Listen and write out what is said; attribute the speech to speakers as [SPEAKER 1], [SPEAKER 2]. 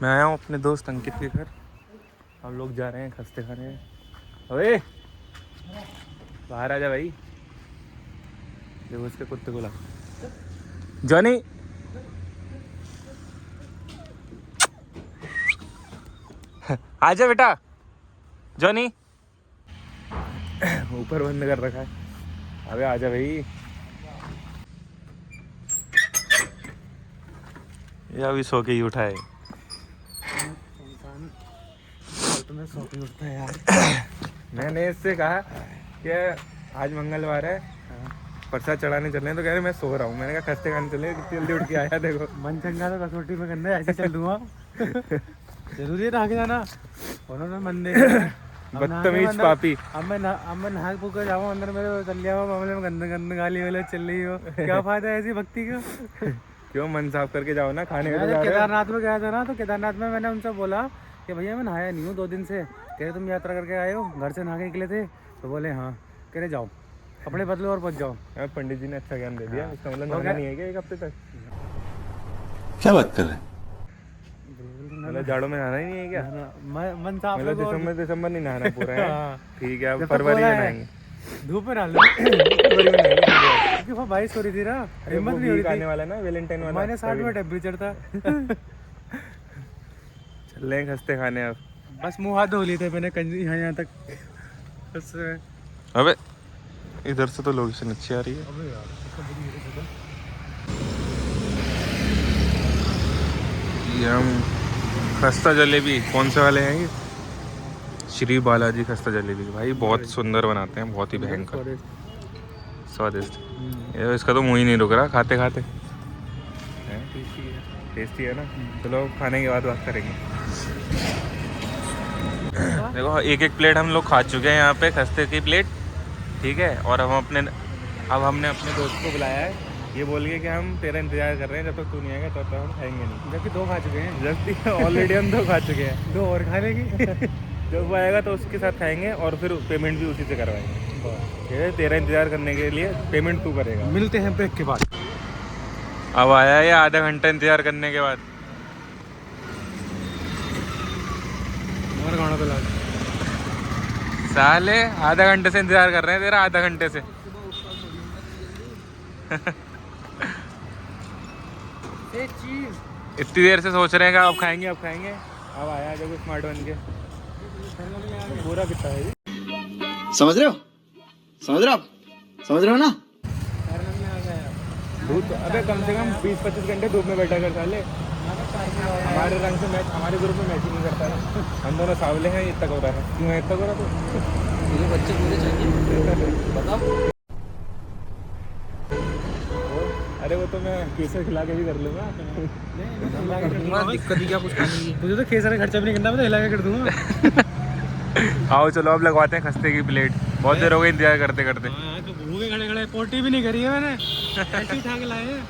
[SPEAKER 1] मैं आया हूँ अपने दोस्त अंकित के घर। हम लोग जा रहे हैं खस्ते खाने। अबे बाहर आ जा भाई। देखो उसके कुत्ते को ला। जॉनी आजा बेटा। जॉनी ऊपर बंद कर रखा है। अबे आजा भाई। ये अभी सो के ही उठा है।
[SPEAKER 2] तुम्हें सो के उठता है यार।
[SPEAKER 1] मैंने इससे कहा कि आज मंगलवार है, प्रसाद चढ़ाने चल रहे हैं, तो कह रहे मैं सो रहा हूँ। मैंने कहा खस्ते खाने चले, कितनी जल्दी उठ के आया। देखो
[SPEAKER 2] मन चंगा तो कसौटी में करना है, ऐसे चल दूंगा। जरूरी है नहा के जाना। उन्होंने मन दे
[SPEAKER 1] बदतमीज पापी।
[SPEAKER 2] अब मैं नहा के जाऊँ अंदर, मेरे चल गया मामले में गंदे गंदे गाली वाले चल रही हो। क्या फायदा है ऐसी भक्ति का।
[SPEAKER 1] क्यों मन साफ करके जाओ ना, खाने का।
[SPEAKER 2] जब केदारनाथ में गया था ना, तो केदारनाथ में मैंने उनसे बोला कि भैया मैं नहाया नहीं हूँ 2 दिन से। कह रहे तुम यात्रा करके आए हो, घर से नहा के निकले थे? तो बोले हाँ। कह रहे जाओ कपड़े बदलो और पहुंच जाओ।
[SPEAKER 1] पंडित जी ने अच्छा ज्ञान दे दिया। इसका मतलब नहाना नहीं है क्या 1 हफ्ते तक?
[SPEAKER 3] क्या बात कर रहे हैं?
[SPEAKER 1] मतलब जाड़ों में नहाना ही नहीं है क्या?
[SPEAKER 2] मन साफ
[SPEAKER 1] मतलब दिसंबर नहीं नहाना पूरा है। ठीक है, अब
[SPEAKER 2] जब तक
[SPEAKER 1] फरवरी में
[SPEAKER 2] बोला है।
[SPEAKER 1] नहाएंगे।
[SPEAKER 2] धूप में डाल लो।
[SPEAKER 1] फरवरी में नहाएंगे।
[SPEAKER 2] क्यों बारिश हो रही थी ना,
[SPEAKER 1] अरे
[SPEAKER 2] हिम्मत
[SPEAKER 1] वो
[SPEAKER 2] नहीं हो रही
[SPEAKER 1] वीक आने
[SPEAKER 2] थी।
[SPEAKER 1] वाला है ना, वैलेंटाइन वाला।
[SPEAKER 2] -60 में टेम्परेचर था।
[SPEAKER 1] चल रहे हैं खस्ते खाने अब।
[SPEAKER 2] बस मुंह हाथ धो लिए थे मैंने, कंजी यहाँ तक। बस
[SPEAKER 1] अबे इधर से तो लोकेशन अच्छी आ रही है।
[SPEAKER 2] अबे यार
[SPEAKER 1] ये हम खस्ता जलेबी, कौन से वाले हैं ये? श्री बालाजी खस्ता जलेबी। भाई बहुत सुंदर बनाते हैं, बहुत ही भयंकर स्वादिष्ट। ये इसका तो मुंह ही नहीं रुक रहा खाते खाते। टेस्टी है ना। चलो खाने के बाद बात करेंगे। देखो एक प्लेट हम लोग खा चुके हैं यहाँ पे, खस्ते की प्लेट। ठीक है, और अब हमने अपने दोस्त को बुलाया है। ये बोल के कि हम तेरा इंतजार कर रहे हैं, जब तक तू नहीं आएगा तब तक हम खाएंगे नहीं।
[SPEAKER 2] जबकि 2 खा चुके हैं।
[SPEAKER 1] जबकि ऑलरेडी हम 2 खा चुके हैं।
[SPEAKER 2] 2 और खाने की।
[SPEAKER 1] जब वो आएगा तो उसके साथ खाएंगे, और फिर पेमेंट भी उसी से करवाएंगे। ठीक है, तेरा इंतजार करने के लिए पेमेंट तू करेगा।
[SPEAKER 2] मिलते हैं ब्रेक के बाद।
[SPEAKER 1] अब आया है आधा घंटा इंतजार करने के बाद।
[SPEAKER 2] खाना तो ला
[SPEAKER 1] साले आधा घंटे से इंतजार कर रहे हैं तेरा, आधा घंटे से। इतनी देर से सोच रहे हैं कि अब खाएंगे अब खाएंगे। अब आया जब स्मार्ट बन के। पूरा कितना है?
[SPEAKER 3] समझ रहे हो? समझ रहे हो आप? समझ रहे हो ना?
[SPEAKER 1] धूप अबे कम से कम 20-25 घंटे धूप में बैठा कर साले। हमारे रंग से मैच, हमारे ग्रुप में मैच ही नहीं करता है। हम दोनों सावले हैं, इतना हो रहा है। क्यों है इतना हो रहा? तो
[SPEAKER 2] ये बच्चे पूरे चाहिए बताओ।
[SPEAKER 1] अरे वो तो मैं केसर खिला के भी कर लूँगा।
[SPEAKER 2] दिक्कत ही क्या कुछ खाने की। मुझे तो केसर का खर्चा भी नहीं करना, मैं तो हिला के कर दूंगा।
[SPEAKER 1] आओ चलो अब लगवाते हैं खस्ते की प्लेट। बहुत देर हो गई इंतजार करते करते।
[SPEAKER 2] भूखे खड़े खड़े पोटी भी नहीं करी है मैंने, ऐसे ही उठा के लाए हैं।